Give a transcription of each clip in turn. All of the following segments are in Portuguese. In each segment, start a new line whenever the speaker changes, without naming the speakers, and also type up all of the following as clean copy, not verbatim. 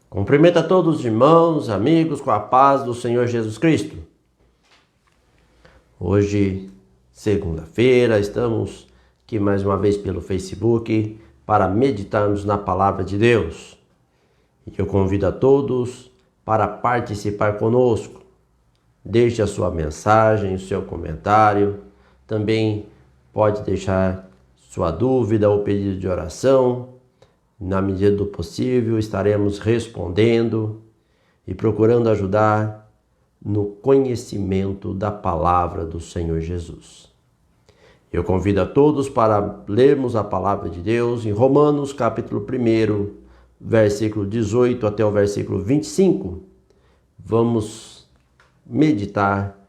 Cumprimento a todos os irmãos, amigos, com a paz do Senhor Jesus Cristo. Hoje, segunda-feira, estamos aqui mais uma vez pelo Facebook para meditarmos na Palavra de Deus. E eu convido a todos para participar conosco. Deixe a sua mensagem, o seu comentário. Também pode deixar sua dúvida ou pedido de oração. Na medida do possível, estaremos respondendo e procurando ajudar no conhecimento da palavra do Senhor Jesus. Eu convido a todos para lermos a palavra de Deus em Romanos, capítulo 1, versículo 18 até o versículo 25. Vamos meditar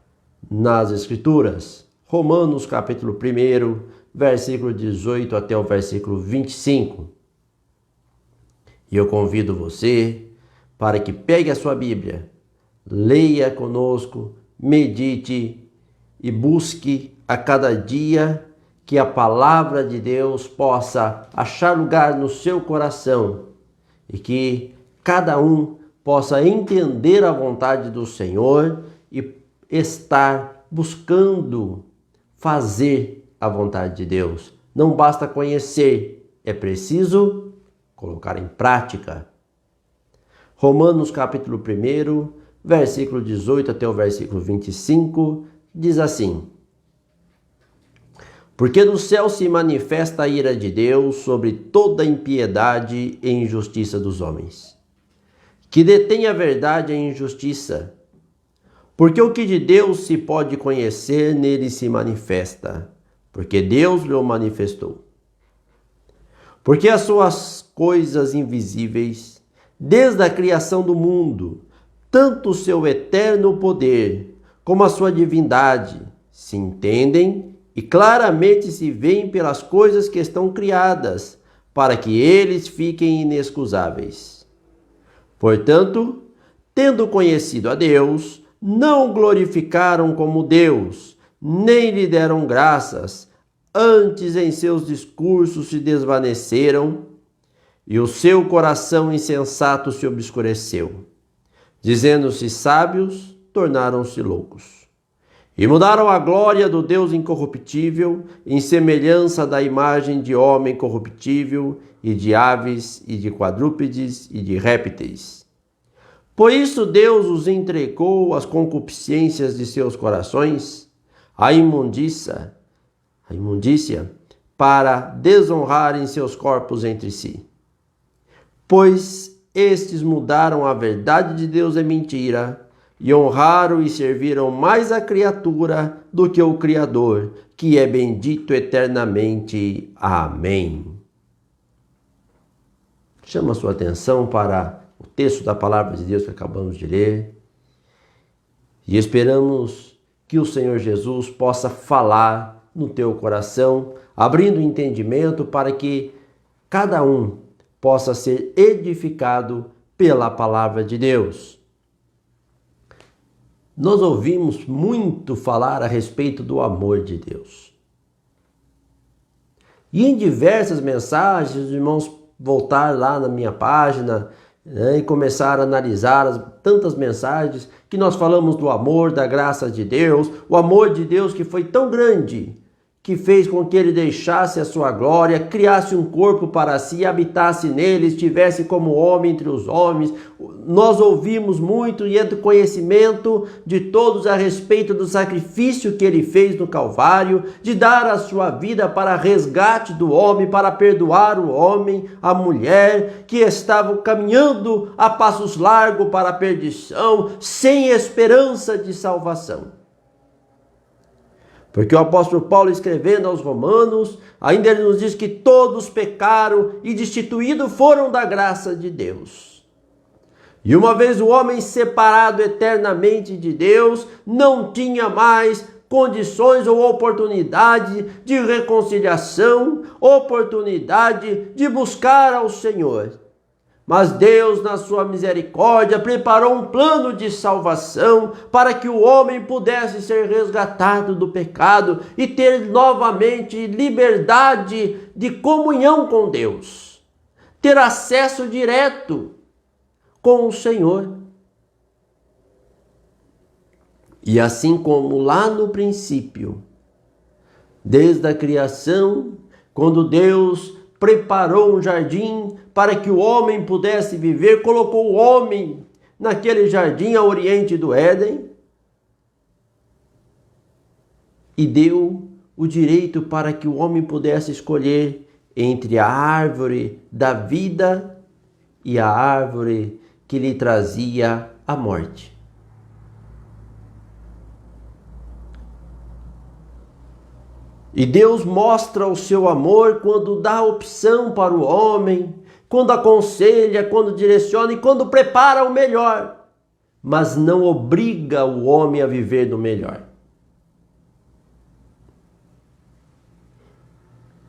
nas Escrituras. Romanos, capítulo 1, versículo 18 até o versículo 25. E eu convido você para que pegue a sua Bíblia, leia conosco, medite e busque a cada dia que a palavra de Deus possa achar lugar no seu coração e que cada um possa entender a vontade do Senhor e estar buscando fazer a vontade de Deus. Não basta conhecer, é preciso colocar em prática. Romanos capítulo 1, versículo 18 até o versículo 25, diz assim: Porque do céu se manifesta a ira de Deus sobre toda impiedade e injustiça dos homens, que detém a verdade e a injustiça. Porque o que de Deus se pode conhecer, nele se manifesta, porque Deus lhe manifestou. Porque as suas coisas invisíveis, desde a criação do mundo, tanto o seu eterno poder como a sua divindade, se entendem e claramente se veem pelas coisas que estão criadas, para que eles fiquem inexcusáveis. Portanto, tendo conhecido a Deus, não o glorificaram como Deus, nem lhe deram graças. Antes em seus discursos se desvaneceram e o seu coração insensato se obscureceu. Dizendo-se sábios, tornaram-se loucos. E mudaram a glória do Deus incorruptível em semelhança da imagem de homem corruptível e de aves e de quadrúpedes e de répteis. Por isso Deus os entregou às concupiscências de seus corações, à imundícia, para desonrarem seus corpos entre si. Pois estes mudaram a verdade de Deus em mentira, e honraram e serviram mais a criatura do que o Criador, que é bendito eternamente. Amém. Chama a sua atenção para o texto da palavra de Deus que acabamos de ler, e esperamos que o Senhor Jesus possa falar no teu coração, abrindo entendimento para que cada um possa ser edificado pela palavra de Deus. Nós ouvimos muito falar a respeito do amor de Deus. E em diversas mensagens, os irmãos voltar lá na minha página, e começar a analisar tantas mensagens que nós falamos do amor, da graça de Deus, o amor de Deus que foi tão grande, que fez com que ele deixasse a sua glória, criasse um corpo para si, habitasse nele, estivesse como homem entre os homens. Nós ouvimos muito e é do conhecimento de todos a respeito do sacrifício que ele fez no Calvário, de dar a sua vida para resgate do homem, para perdoar o homem, a mulher, que estavam caminhando a passos largos para a perdição, sem esperança de salvação. Porque o apóstolo Paulo, escrevendo aos Romanos, ainda ele nos diz que todos pecaram e destituídos foram da graça de Deus. E uma vez o homem separado eternamente de Deus, não tinha mais condições ou oportunidade de reconciliação, oportunidade de buscar ao Senhor. Mas Deus, na sua misericórdia, preparou um plano de salvação para que o homem pudesse ser resgatado do pecado e ter novamente liberdade de comunhão com Deus. Ter acesso direto com o Senhor. E assim como lá no princípio, desde a criação, quando Deus preparou um jardim para que o homem pudesse viver, colocou o homem naquele jardim a oriente do Éden e deu o direito para que o homem pudesse escolher entre a árvore da vida e a árvore que lhe trazia a morte. E Deus mostra o seu amor quando dá opção para o homem, quando aconselha, quando direciona e quando prepara o melhor, mas não obriga o homem a viver do melhor.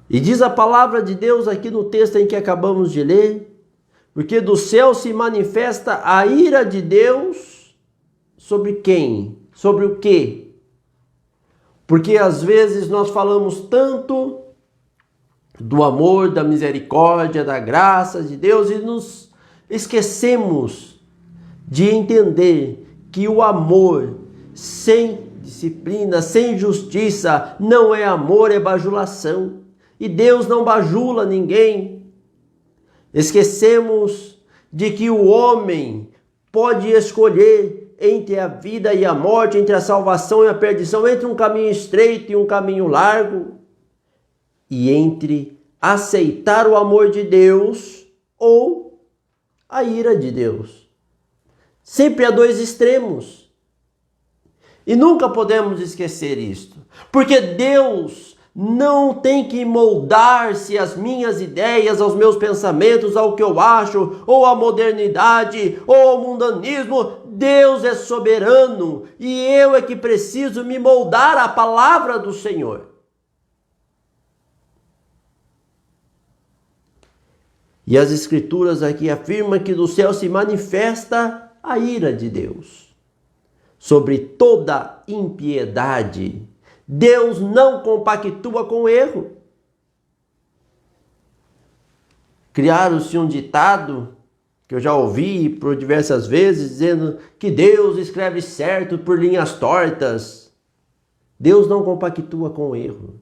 E diz a palavra de Deus aqui no texto em que acabamos de ler, porque do céu se manifesta a ira de Deus sobre quem? Sobre o quê? Porque às vezes nós falamos tanto do amor, da misericórdia, da graça de Deus e nos esquecemos de entender que o amor sem disciplina, sem justiça, não é amor, é bajulação. E Deus não bajula ninguém. Esquecemos de que o homem pode escolher entre a vida e a morte, entre a salvação e a perdição, entre um caminho estreito e um caminho largo, e entre aceitar o amor de Deus ou a ira de Deus. Sempre há dois extremos. E nunca podemos esquecer isto, porque Deus não tem que moldar-se às minhas ideias, aos meus pensamentos, ao que eu acho, ou à modernidade, ou ao mundanismo. Deus é soberano e eu é que preciso me moldar à palavra do Senhor. E as Escrituras aqui afirmam que do céu se manifesta a ira de Deus sobre toda impiedade. Deus não compactua com o erro. Criaram-se um ditado que eu já ouvi por diversas vezes, dizendo que Deus escreve certo por linhas tortas. Deus não compactua com o erro.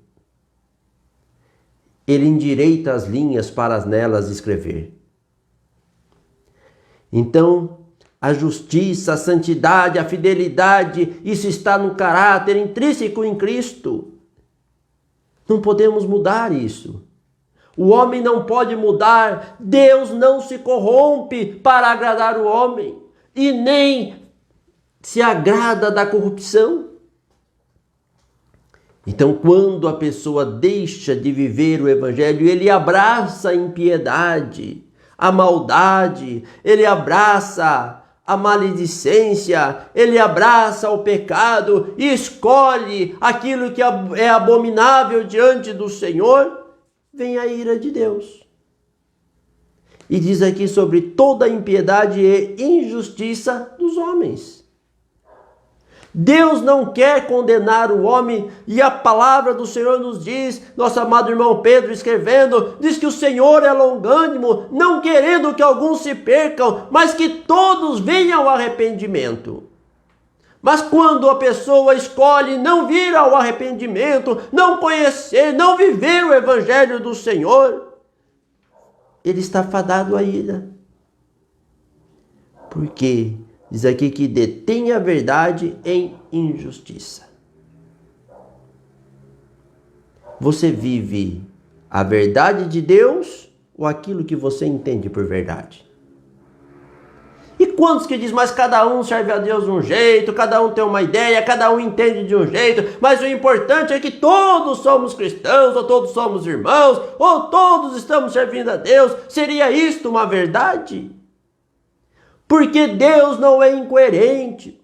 Ele endireita as linhas para nelas escrever. Então, a justiça, a santidade, a fidelidade, isso está no caráter intrínseco em Cristo. Não podemos mudar isso. O homem não pode mudar, Deus não se corrompe para agradar o homem e nem se agrada da corrupção. Então, quando a pessoa deixa de viver o evangelho, ele abraça a impiedade, a maldade, ele abraça a maledicência, ele abraça o pecado e escolhe aquilo que é abominável diante do Senhor, vem a ira de Deus. E diz aqui sobre toda a impiedade e injustiça dos homens. Deus não quer condenar o homem e a palavra do Senhor nos diz, nosso amado irmão Pedro escrevendo, diz que o Senhor é longânimo, não querendo que alguns se percam, mas que todos venham ao arrependimento. Mas quando a pessoa escolhe não vir ao arrependimento, não conhecer, não viver o evangelho do Senhor, ele está fadado à ira. Por quê? Diz aqui que detém a verdade em injustiça. Você vive a verdade de Deus ou aquilo que você entende por verdade? E quantos que diz, mas cada um serve a Deus de um jeito, cada um tem uma ideia, cada um entende de um jeito, mas o importante é que todos somos cristãos, ou todos somos irmãos, ou todos estamos servindo a Deus. Seria isto uma verdade? Porque Deus não é incoerente.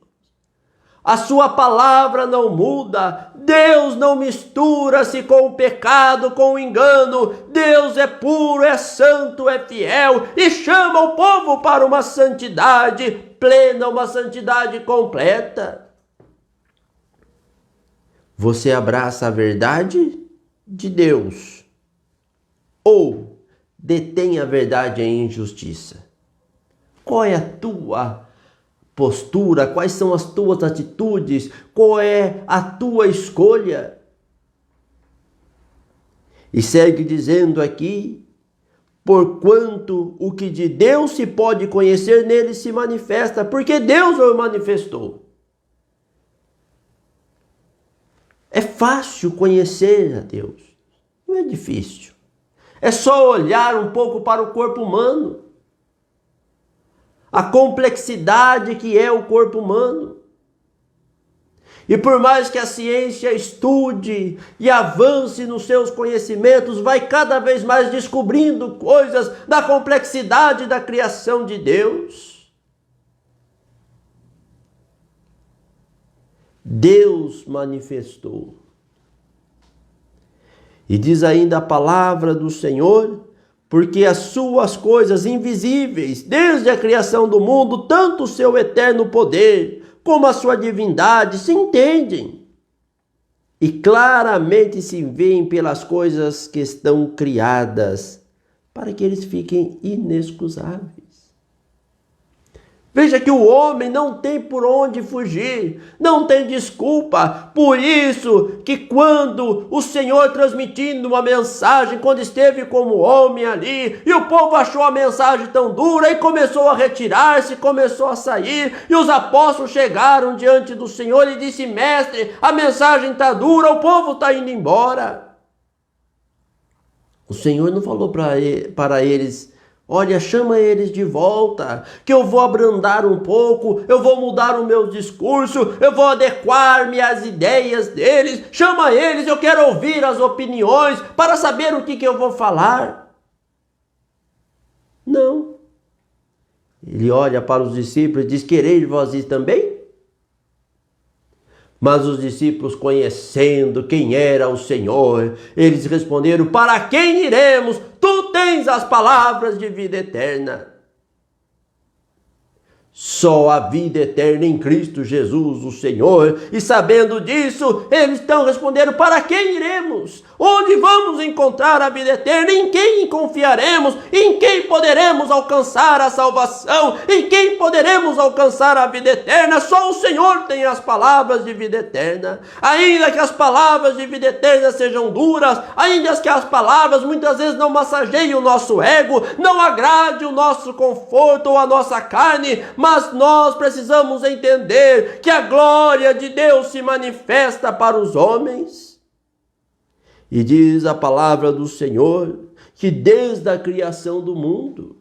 A sua palavra não muda. Deus não mistura-se com o pecado, com o engano. Deus é puro, é santo, é fiel e chama o povo para uma santidade plena, uma santidade completa. Você abraça a verdade de Deus ou detém a verdade em injustiça? Qual é a tua postura? Quais são as tuas atitudes? Qual é a tua escolha? E segue dizendo aqui: porquanto o que de Deus se pode conhecer nele se manifesta, porque Deus o manifestou. É fácil conhecer a Deus, não é difícil. É só olhar um pouco para o corpo humano, a complexidade que é o corpo humano. E por mais que a ciência estude e avance nos seus conhecimentos, vai cada vez mais descobrindo coisas da complexidade da criação de Deus. Deus manifestou. E diz ainda a palavra do Senhor: porque as suas coisas invisíveis, desde a criação do mundo, tanto o seu eterno poder como a sua divindade, se entendem e claramente se veem pelas coisas que estão criadas, para que eles fiquem inexcusáveis. Veja que o homem não tem por onde fugir, não tem desculpa. Por isso que quando o Senhor transmitindo uma mensagem, quando esteve como homem ali, e o povo achou a mensagem tão dura e começou a retirar-se, começou a sair, e os apóstolos chegaram diante do Senhor e disse: mestre, a mensagem está dura, o povo está indo embora. O Senhor não falou para eles: olha, chama eles de volta, que eu vou abrandar um pouco, eu vou mudar o meu discurso, eu vou adequar-me às ideias deles. Chama eles, eu quero ouvir as opiniões para saber o que eu vou falar. Não. Ele olha para os discípulos e diz: quereis vós ir também? Mas os discípulos, conhecendo quem era o Senhor, eles responderam: para quem iremos? Tu tens as palavras de vida eterna. Só a vida eterna em Cristo Jesus, o Senhor. E sabendo disso, eles então responderam: para quem iremos? Onde vamos encontrar a vida eterna? Em quem confiaremos? Em quem poderemos alcançar a salvação? Em quem poderemos alcançar a vida eterna? Só o Senhor tem as palavras de vida eterna. Ainda que as palavras de vida eterna sejam duras, ainda que as palavras muitas vezes não massageiem o nosso ego, não agrade o nosso conforto ou a nossa carne, mas nós precisamos entender que a glória de Deus se manifesta para os homens. E diz a palavra do Senhor que desde a criação do mundo,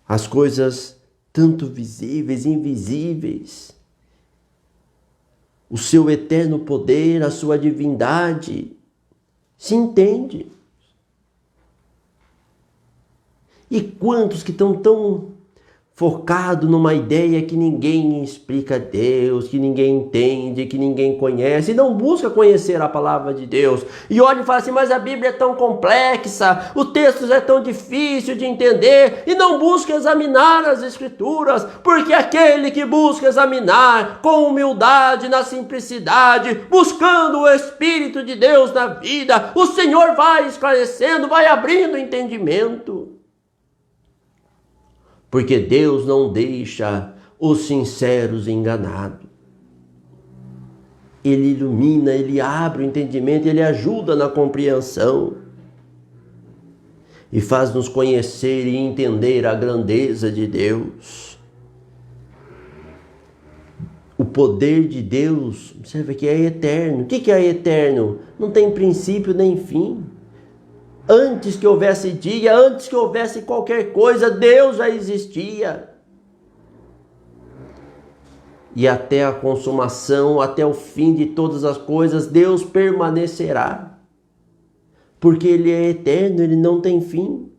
as coisas tanto visíveis e invisíveis, o seu eterno poder, a sua divindade, se entende. E quantos que estão tão focados numa ideia que ninguém explica Deus, que ninguém entende, que ninguém conhece, e não busca conhecer a palavra de Deus. E olha e fala assim: mas a Bíblia é tão complexa, o texto é tão difícil de entender, e não busca examinar as Escrituras, porque aquele que busca examinar com humildade, na simplicidade, buscando o Espírito de Deus na vida, o Senhor vai esclarecendo, vai abrindo entendimento. Porque Deus não deixa os sinceros enganados. Ele ilumina, Ele abre o entendimento, Ele ajuda na compreensão. E faz-nos conhecer e entender a grandeza de Deus. O poder de Deus, observa que é eterno. O que é eterno? Não tem princípio nem fim. Antes que houvesse dia, antes que houvesse qualquer coisa, Deus já existia. E até a consumação, até o fim de todas as coisas, Deus permanecerá. Porque Ele é eterno, Ele não tem fim.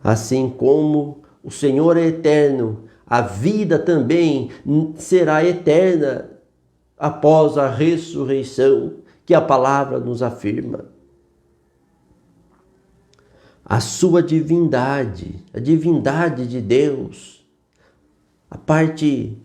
Assim como o Senhor é eterno, a vida também será eterna após a ressurreição, que a palavra nos afirma. A sua divindade, a divindade de Deus, a parte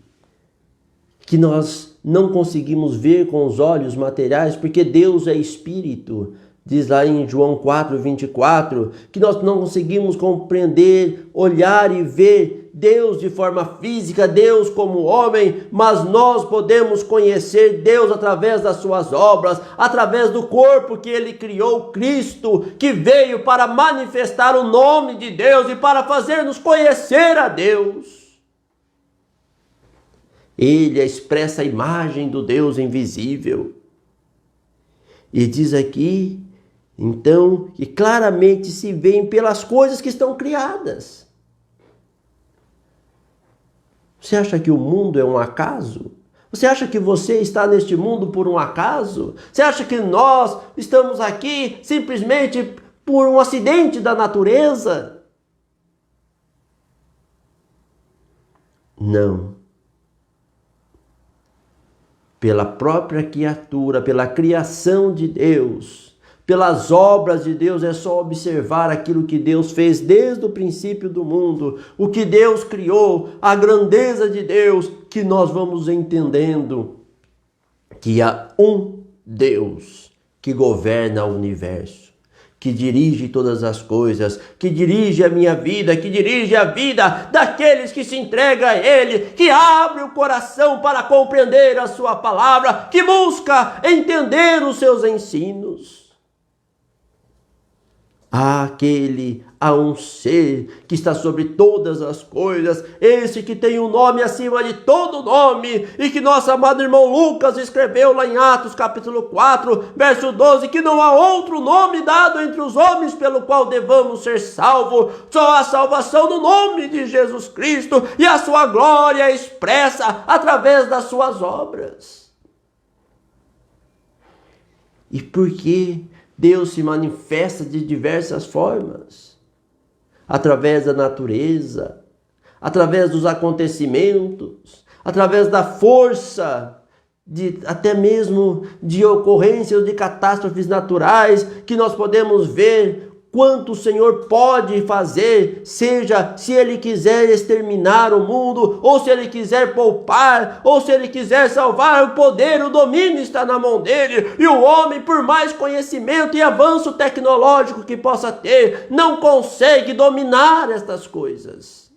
que nós não conseguimos ver com os olhos materiais, porque Deus é espírito, Diz lá em João 4:24, que nós não conseguimos compreender, olhar e ver Deus de forma física, Deus como homem, mas nós podemos conhecer Deus através das suas obras, através do corpo que ele criou, Cristo, que veio para manifestar o nome de Deus e para fazer-nos conhecer a Deus. Ele expressa a imagem do Deus invisível. E diz aqui, então, que claramente se veem pelas coisas que estão criadas. Você acha que o mundo é um acaso? Você acha que você está neste mundo por um acaso? Você acha que nós estamos aqui simplesmente por um acidente da natureza? Não. Pela própria criatura, pela criação de Deus, pelas obras de Deus, é só observar aquilo que Deus fez desde o princípio do mundo, o que Deus criou, a grandeza de Deus, que nós vamos entendendo que há um Deus que governa o universo, que dirige todas as coisas, que dirige a minha vida, que dirige a vida daqueles que se entregam a Ele, que abre o coração para compreender a sua palavra, que busca entender os seus ensinos. Há um ser que está sobre todas as coisas, esse que tem um nome acima de todo nome, e que nosso amado irmão Lucas escreveu lá em Atos capítulo 4, verso 12, que não há outro nome dado entre os homens pelo qual devamos ser salvos, só a salvação no nome de Jesus Cristo, e a sua glória expressa através das suas obras. E por que Deus se manifesta de diversas formas? Através da natureza, através dos acontecimentos, através da força, até mesmo de ocorrências de catástrofes naturais, que nós podemos ver quanto o Senhor pode fazer, seja se Ele quiser exterminar o mundo, ou se Ele quiser poupar, ou se Ele quiser salvar, o poder, o domínio está na mão dEle, e o homem, por mais conhecimento e avanço tecnológico que possa ter, não consegue dominar estas coisas.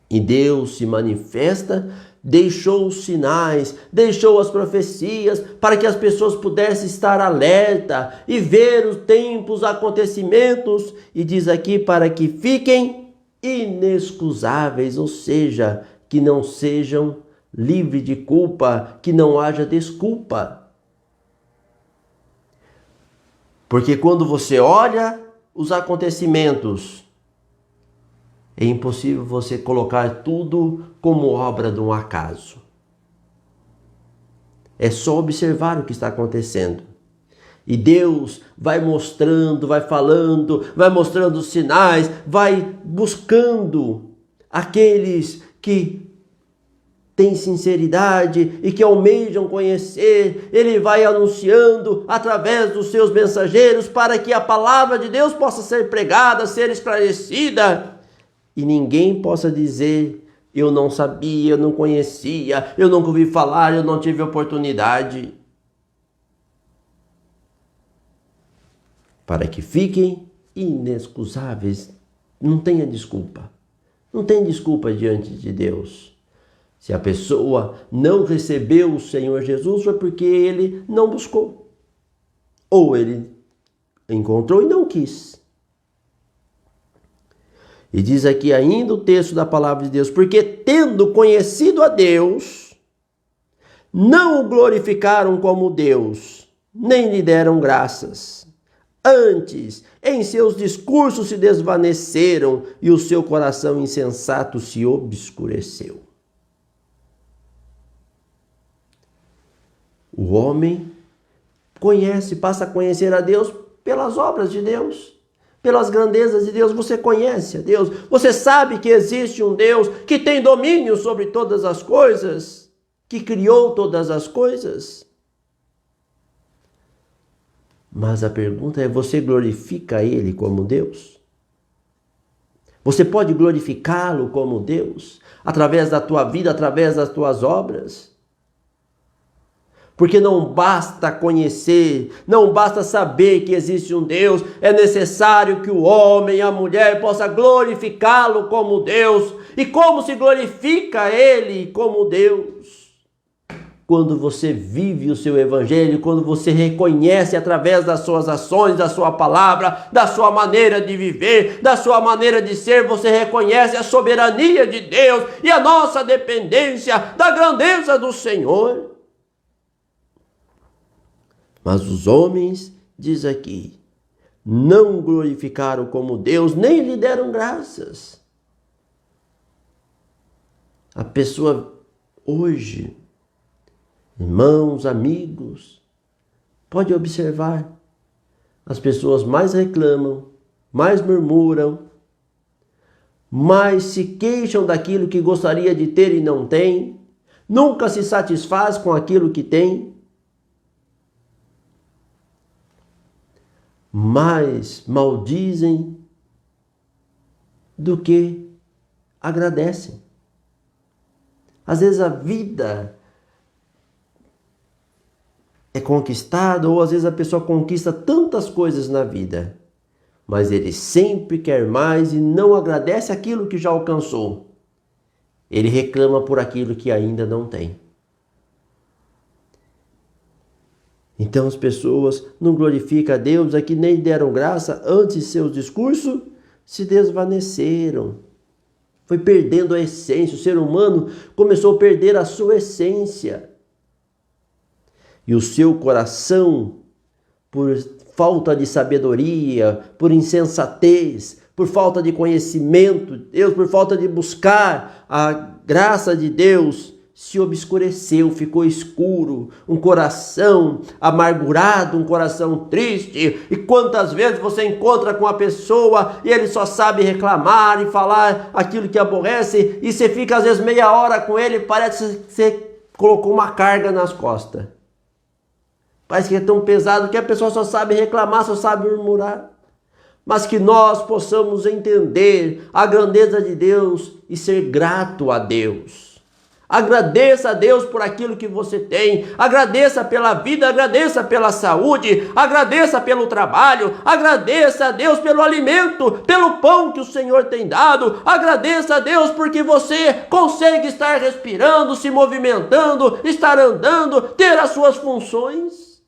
E Deus se manifesta, deixou os sinais, deixou as profecias, para que as pessoas pudessem estar alerta e ver os tempos, os acontecimentos, e diz aqui, para que fiquem inexcusáveis, ou seja, que não sejam livres de culpa, que não haja desculpa. Porque quando você olha os acontecimentos, é impossível você colocar tudo como obra de um acaso. É só observar o que está acontecendo. E Deus vai mostrando, vai falando, vai mostrando os sinais, vai buscando aqueles que têm sinceridade e que almejam conhecer. Ele vai anunciando através dos seus mensageiros para que a palavra de Deus possa ser pregada, ser esclarecida. E ninguém possa dizer, eu não sabia, eu não conhecia, eu nunca ouvi falar, eu não tive oportunidade. Para que fiquem inexcusáveis. Não tenha desculpa. Não tem desculpa diante de Deus. Se a pessoa não recebeu o Senhor Jesus, foi porque ele não buscou. Ou ele encontrou e não quis. E diz aqui ainda o texto da palavra de Deus, porque tendo conhecido a Deus, não o glorificaram como Deus, nem lhe deram graças. Antes, em seus discursos se desvaneceram e o seu coração insensato se obscureceu. O homem passa a conhecer a Deus pelas obras de Deus. Pelas grandezas de Deus, você conhece a Deus, você sabe que existe um Deus que tem domínio sobre todas as coisas, que criou todas as coisas. Mas a pergunta é, você glorifica Ele como Deus? Você pode glorificá-lo como Deus? Através da tua vida, através das tuas obras? Porque não basta conhecer, não basta saber que existe um Deus, é necessário que o homem e a mulher possa glorificá-lo como Deus. E como se glorifica Ele como Deus? Quando você vive o seu evangelho, quando você reconhece através das suas ações, da sua palavra, da sua maneira de viver, da sua maneira de ser, você reconhece a soberania de Deus e a nossa dependência da grandeza do Senhor. Mas os homens, diz aqui, não glorificaram como Deus, nem lhe deram graças. A pessoa hoje, irmãos, amigos, pode observar, as pessoas mais reclamam, mais murmuram, mais se queixam daquilo que gostaria de ter e não tem, nunca se satisfaz com aquilo que tem, mais maldizem do que agradecem. Às vezes a vida é conquistada, ou às vezes a pessoa conquista tantas coisas na vida, mas ele sempre quer mais e não agradece aquilo que já alcançou. Ele reclama por aquilo que ainda não tem. Então as pessoas não glorificam a Deus, aqui nem deram graça, antes seus discursos se desvaneceram. Foi perdendo a essência, o ser humano começou a perder a sua essência. E o seu coração, por falta de sabedoria, por insensatez, por falta de conhecimento de Deus, por falta de buscar a graça de Deus, se obscureceu, ficou escuro, um coração amargurado, um coração triste. E quantas vezes você encontra com a pessoa e ele só sabe reclamar e falar aquilo que aborrece, e você fica às vezes meia hora com ele, parece que você colocou uma carga nas costas. Parece que é tão pesado que a pessoa só sabe reclamar, só sabe murmurar. Mas que nós possamos entender a grandeza de Deus e ser grato a Deus. Agradeça a Deus por aquilo que você tem, agradeça pela vida, agradeça pela saúde, agradeça pelo trabalho, agradeça a Deus pelo alimento, pelo pão que o Senhor tem dado, agradeça a Deus porque você consegue estar respirando, se movimentando, estar andando, ter as suas funções.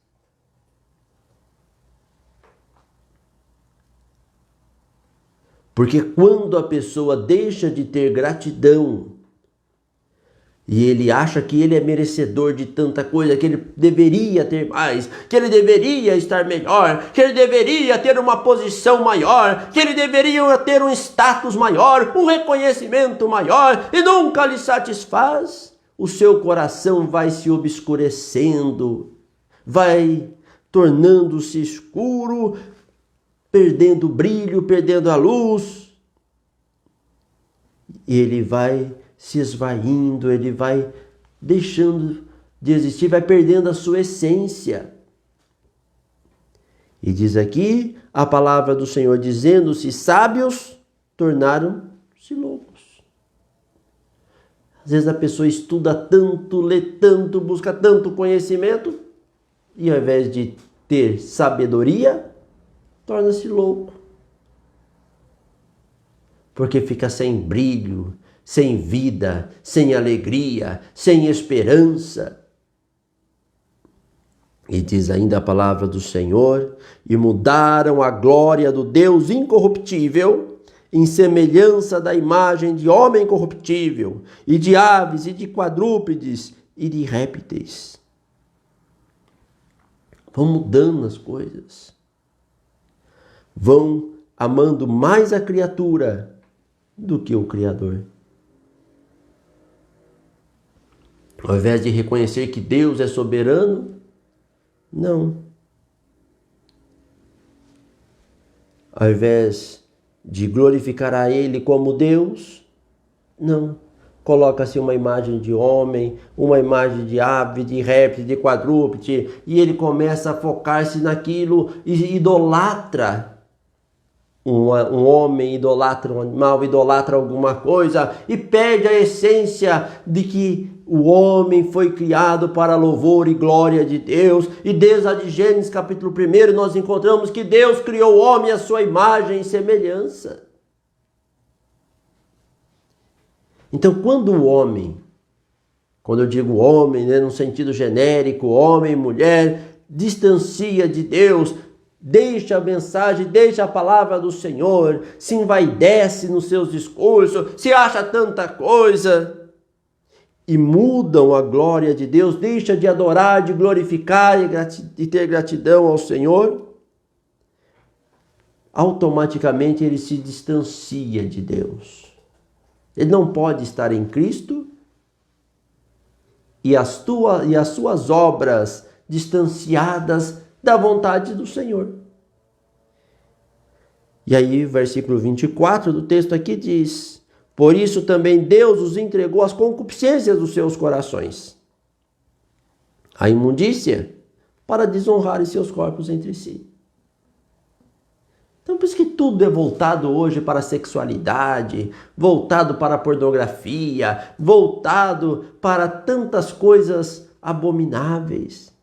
Porque quando a pessoa deixa de ter gratidão, e ele acha que ele é merecedor de tanta coisa, que ele deveria ter mais, que ele deveria estar melhor, que ele deveria ter uma posição maior, que ele deveria ter um status maior, um reconhecimento maior, e nunca lhe satisfaz, o seu coração vai se obscurecendo, vai tornando-se escuro, perdendo o brilho, perdendo a luz, e ele vai se esvaindo, ele vai deixando de existir, vai perdendo a sua essência. E diz aqui a palavra do Senhor, dizendo-se sábios, tornaram-se loucos. Às vezes a pessoa estuda tanto, lê tanto, busca tanto conhecimento, e ao invés de ter sabedoria, torna-se louco. Porque fica sem brilho, sem vida, sem alegria, sem esperança. E diz ainda a palavra do Senhor, e mudaram a glória do Deus incorruptível em semelhança da imagem de homem corruptível, e de aves, e de quadrúpedes, e de répteis. Vão mudando as coisas. Vão amando mais a criatura do que o Criador. Ao invés de reconhecer que Deus é soberano, não. Ao invés de glorificar a Ele como Deus, não. Coloca-se uma imagem de homem, uma imagem de ave, de réptil, de quadrúpede, e ele começa a focar-se naquilo e idolatra. Um homem idolatra um animal, idolatra alguma coisa e perde a essência de que o homem foi criado para louvor e glória de Deus. E desde Gênesis capítulo 1 nós encontramos que Deus criou o homem à sua imagem e semelhança. Então quando o homem, quando eu digo homem, né, no sentido genérico, homem e mulher, distancia de Deus, deixa a mensagem, deixa a palavra do Senhor, se envaidece nos seus discursos, se acha tanta coisa e mudam a glória de Deus, deixa de adorar, de glorificar e ter gratidão ao Senhor, automaticamente ele se distancia de Deus. Ele não pode estar em Cristo e as suas obras distanciadas da vontade do Senhor. E aí, versículo 24 do texto aqui diz: por isso também Deus os entregou às concupiscências dos seus corações, a imundícia, para desonrarem seus corpos entre si. Então, por isso que tudo é voltado hoje para a sexualidade, voltado para a pornografia, voltado para tantas coisas abomináveis.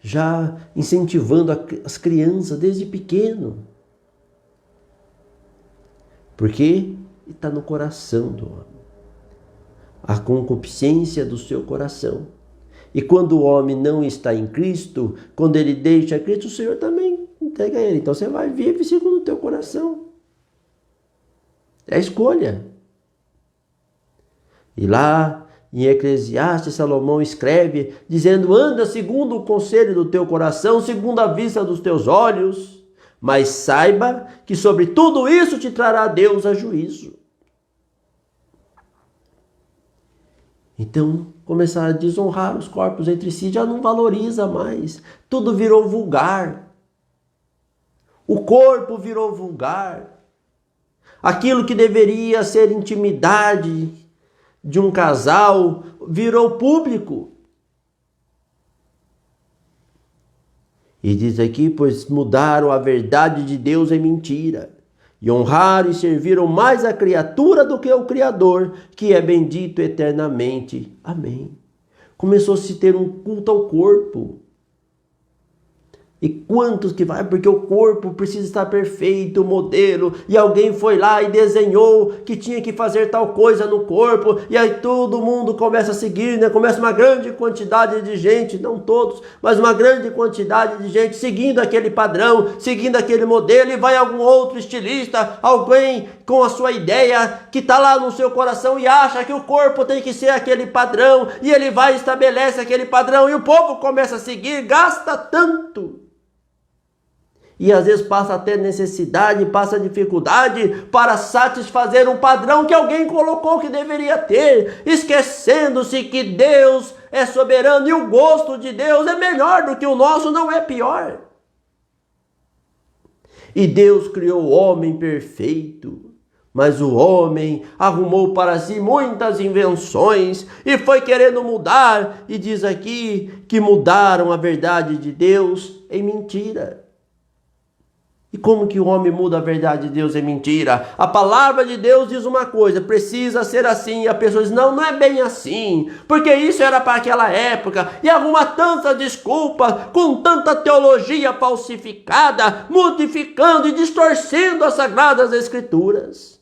Já incentivando as crianças desde pequeno. Porque está no coração do homem. A concupiscência do seu coração. E quando o homem não está em Cristo, quando ele deixa Cristo, o Senhor também entrega a ele. Então você vai viver segundo o teu coração. É a escolha. E lá em Eclesiastes, Salomão escreve, dizendo: anda segundo o conselho do teu coração, segundo a vista dos teus olhos, mas saiba que sobre tudo isso te trará Deus a juízo. Então, começar a desonrar os corpos entre si já não valoriza mais. Tudo virou vulgar. O corpo virou vulgar. Aquilo que deveria ser intimidade de um casal virou público. E diz aqui: pois mudaram a verdade de Deus em mentira, e honraram e serviram mais a criatura do que o Criador, que é bendito eternamente. Amém. Começou a se ter um culto ao corpo. E quantos que vai? Porque o corpo precisa estar perfeito, o modelo. E alguém foi lá e desenhou que tinha que fazer tal coisa no corpo. E aí todo mundo começa a seguir, né? Começa uma grande quantidade de gente, não todos, mas uma grande quantidade de gente seguindo aquele padrão, seguindo aquele modelo. E vai algum outro estilista, alguém com a sua ideia que está lá no seu coração e acha que o corpo tem que ser aquele padrão. E ele vai e estabelece aquele padrão. E o povo começa a seguir, gasta tanto. E às vezes passa até necessidade, passa dificuldade para satisfazer um padrão que alguém colocou que deveria ter, esquecendo-se que Deus é soberano e o gosto de Deus é melhor do que o nosso, não é pior. E Deus criou o homem perfeito, mas o homem arrumou para si muitas invenções e foi querendo mudar, e diz aqui que mudaram a verdade de Deus em mentira. E como que o homem muda a verdade de Deus em mentira? A palavra de Deus diz uma coisa, precisa ser assim. E a pessoa diz, não é bem assim, porque isso era para aquela época. E arruma tanta desculpa, com tanta teologia falsificada, modificando e distorcendo as sagradas escrituras.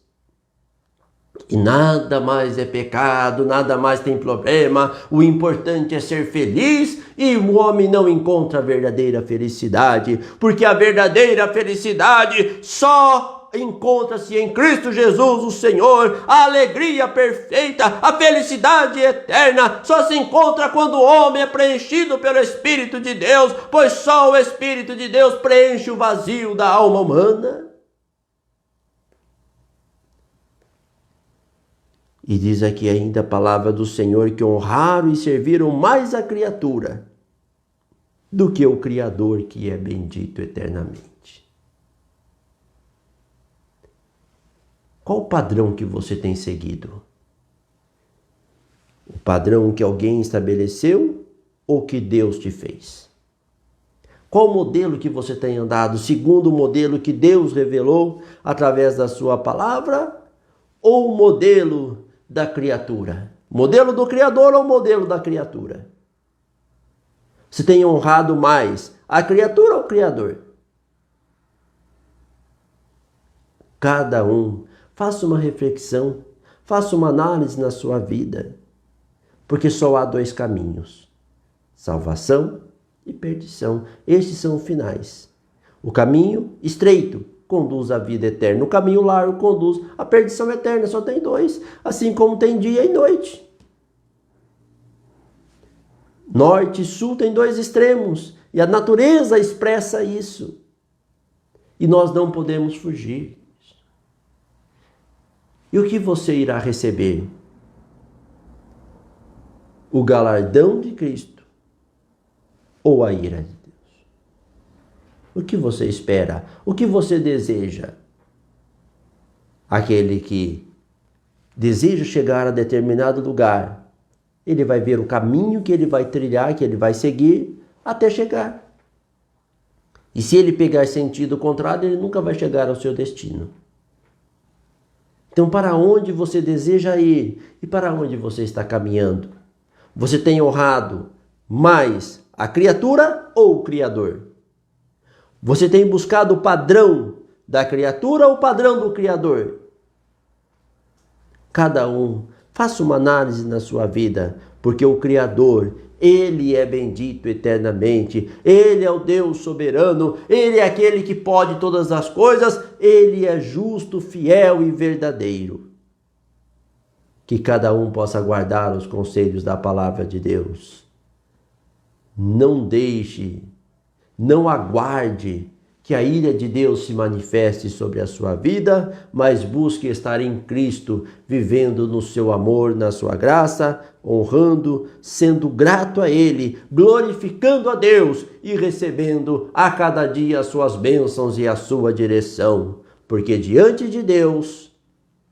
E nada mais é pecado, nada mais tem problema. O importante é ser feliz, e o homem não encontra a verdadeira felicidade, porque a verdadeira felicidade só encontra-se em Cristo Jesus, o Senhor. A alegria perfeita, a felicidade eterna só se encontra quando o homem é preenchido pelo Espírito de Deus, pois só o Espírito de Deus preenche o vazio da alma humana. E diz aqui ainda a palavra do Senhor que honraram e serviram mais a criatura do que o Criador, que é bendito eternamente. Qual o padrão que você tem seguido? O padrão que alguém estabeleceu ou que Deus te fez? Qual o modelo que você tem andado? Segundo o modelo que Deus revelou através da sua palavra? ou o modelo da criatura? Modelo do Criador ou modelo da criatura? Você tem honrado mais a criatura ou o Criador? Cada um faça uma reflexão, faça uma análise na sua vida, porque só há dois caminhos: salvação e perdição. Estes são os finais. O caminho estreito conduz à vida eterna, o caminho largo conduz à perdição eterna. Só tem dois, assim como tem dia e noite. Norte e sul tem dois extremos, e a natureza expressa isso. E nós não podemos fugir. E o que você irá receber? O galardão de Cristo ou a ira de Deus? O que você espera? O que você deseja? Aquele que deseja chegar a determinado lugar, ele vai ver o caminho que ele vai trilhar, que ele vai seguir até chegar. E se ele pegar sentido contrário, ele nunca vai chegar ao seu destino. Então, para onde você deseja ir e para onde você está caminhando? Você tem honrado mais a criatura ou o Criador? Você tem buscado o padrão da criatura ou o padrão do Criador? Cada um faça uma análise na sua vida, porque o Criador, Ele é bendito eternamente, Ele é o Deus soberano, Ele é aquele que pode todas as coisas, Ele é justo, fiel e verdadeiro. Que cada um possa guardar os conselhos da palavra de Deus. Não deixe, não aguarde que a ira de Deus se manifeste sobre a sua vida, mas busque estar em Cristo, vivendo no seu amor, na sua graça, honrando, sendo grato a Ele, glorificando a Deus e recebendo a cada dia as suas bênçãos e a sua direção, porque diante de Deus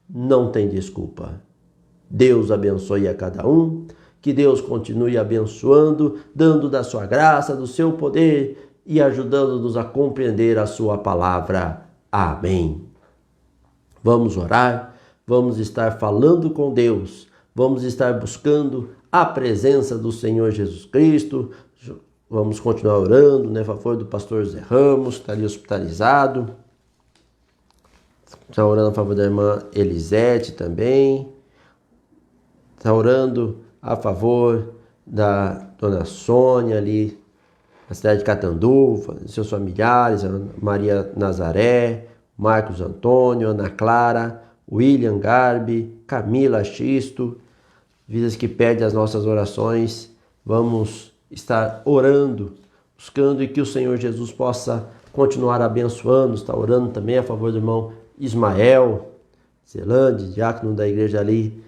não tem desculpa. Deus abençoe a cada um, que Deus continue abençoando, dando da sua graça, do seu poder, e ajudando-nos a compreender a sua palavra. Amém. Vamos orar, vamos estar falando com Deus, vamos estar buscando a presença do Senhor Jesus Cristo. Vamos continuar orando, né, a favor do pastor Zé Ramos, que está ali hospitalizado. Está orando a favor da irmã Elisete também. Está orando a favor da dona Sônia ali, na cidade de Catanduva, seus familiares, Maria Nazaré, Marcos Antônio, Ana Clara, William Garbi, Camila Xisto, vidas que pedem as nossas orações. Vamos estar orando, buscando e que o Senhor Jesus possa continuar abençoando. Está orando também a favor do irmão Ismael Zelande, diácono da igreja ali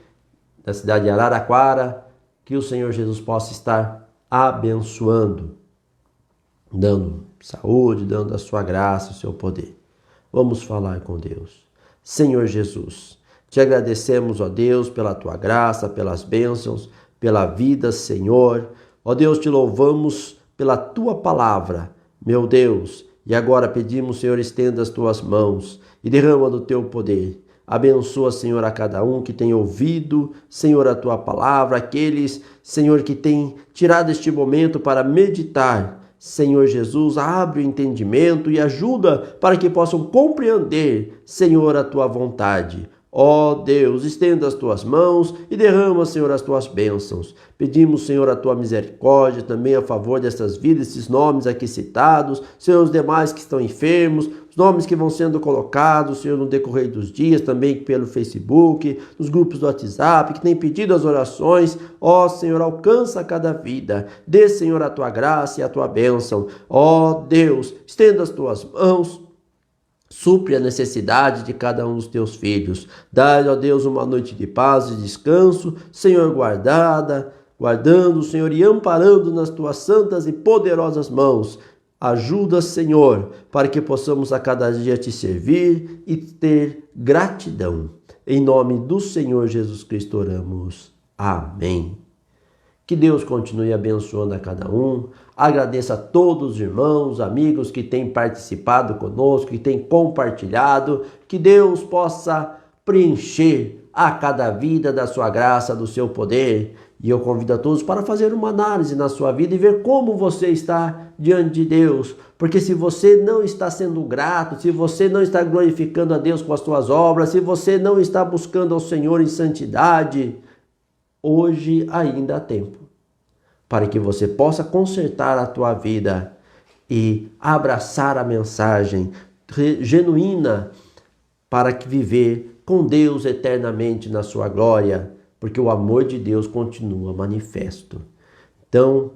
da cidade de Araraquara, que o Senhor Jesus possa estar abençoando, dando saúde, dando a sua graça, o seu poder. Vamos falar com Deus. Senhor Jesus, te agradecemos, ó Deus, pela tua graça, pelas bênçãos, pela vida, Senhor. Ó Deus, te louvamos pela tua palavra, meu Deus. E agora pedimos, Senhor, estenda as tuas mãos e derrama do teu poder. Abençoa, Senhor, a cada um que tem ouvido, Senhor, a tua palavra, aqueles, Senhor, que tem tirado este momento para meditar. Senhor Jesus, abre o entendimento e ajuda para que possam compreender, Senhor, a tua vontade. Ó Deus, estenda as tuas mãos e derrama, Senhor, as tuas bênçãos. Pedimos, Senhor, a tua misericórdia também a favor dessas vidas, esses nomes aqui citados, Senhor, os demais que estão enfermos, os nomes que vão sendo colocados, Senhor, no decorrer dos dias, também pelo Facebook, nos grupos do WhatsApp, que têm pedido as orações. Ó Senhor, alcança cada vida, dê, Senhor, a tua graça e a tua bênção. Ó Deus, estenda as tuas mãos, supre a necessidade de cada um dos teus filhos. Dá-lhe, ó Deus, uma noite de paz e descanso, Senhor, guardando, Senhor, e amparando nas tuas santas e poderosas mãos. Ajuda, Senhor, para que possamos a cada dia te servir e ter gratidão. Em nome do Senhor Jesus Cristo oramos. Amém. Que Deus continue abençoando a cada um. Agradeço a todos os irmãos, amigos que têm participado conosco, que têm compartilhado. Que Deus possa preencher a cada vida da sua graça, do seu poder. E eu convido a todos para fazer uma análise na sua vida e ver como você está diante de Deus. Porque se você não está sendo grato, se você não está glorificando a Deus com as suas obras, se você não está buscando ao Senhor em santidade, hoje ainda há tempo para que você possa consertar a tua vida e abraçar a mensagem genuína para que viver com Deus eternamente na sua glória, porque o amor de Deus continua manifesto. Então,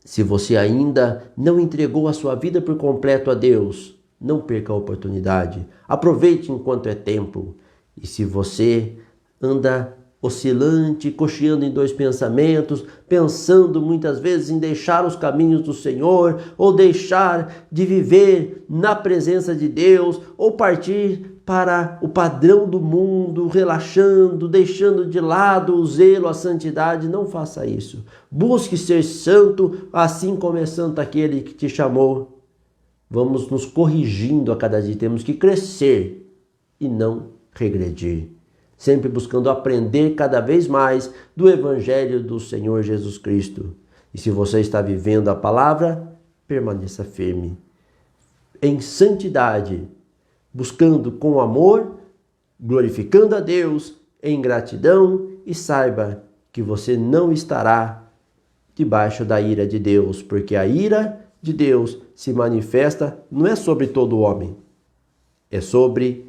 se você ainda não entregou a sua vida por completo a Deus, não perca a oportunidade. Aproveite enquanto é tempo. E se você anda oscilante, cocheando em dois pensamentos, pensando muitas vezes em deixar os caminhos do Senhor, ou deixar de viver na presença de Deus, ou partir para o padrão do mundo, relaxando, deixando de lado o zelo, a santidade, não faça isso. Busque ser santo, assim como é santo aquele que te chamou. Vamos nos corrigindo a cada dia, temos que crescer e não regredir. Sempre buscando aprender cada vez mais do Evangelho do Senhor Jesus Cristo. E se você está vivendo a palavra, permaneça firme, em santidade, buscando com amor, glorificando a Deus, em gratidão, e saiba que você não estará debaixo da ira de Deus, porque a ira de Deus se manifesta, não é sobre todo homem, é sobre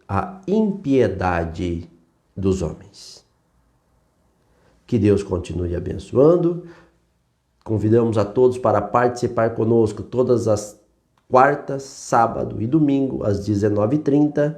a impiedade dos homens. Que Deus continue abençoando. Convidamos a todos para participar conosco todas as quartas, sábado e domingo, às 19h30.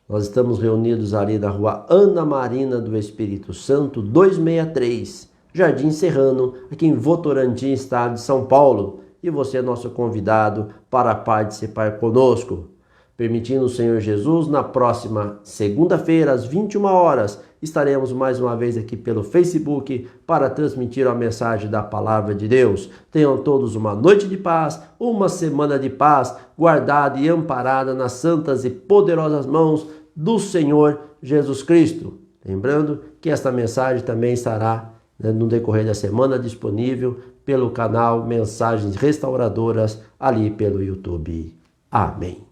Nós estamos reunidos ali na rua Ana Marina do Espírito Santo, 263, Jardim Serrano, aqui em Votorantim, estado de São Paulo. E você é nosso convidado para participar conosco. Permitindo o Senhor Jesus, na próxima segunda-feira, às 21 horas, estaremos mais uma vez aqui pelo Facebook para transmitir a mensagem da Palavra de Deus. Tenham todos uma noite de paz, uma semana de paz, guardada e amparada nas santas e poderosas mãos do Senhor Jesus Cristo. Lembrando que esta mensagem também estará no decorrer da semana disponível pelo canal Mensagens Restauradoras ali pelo YouTube. Amém.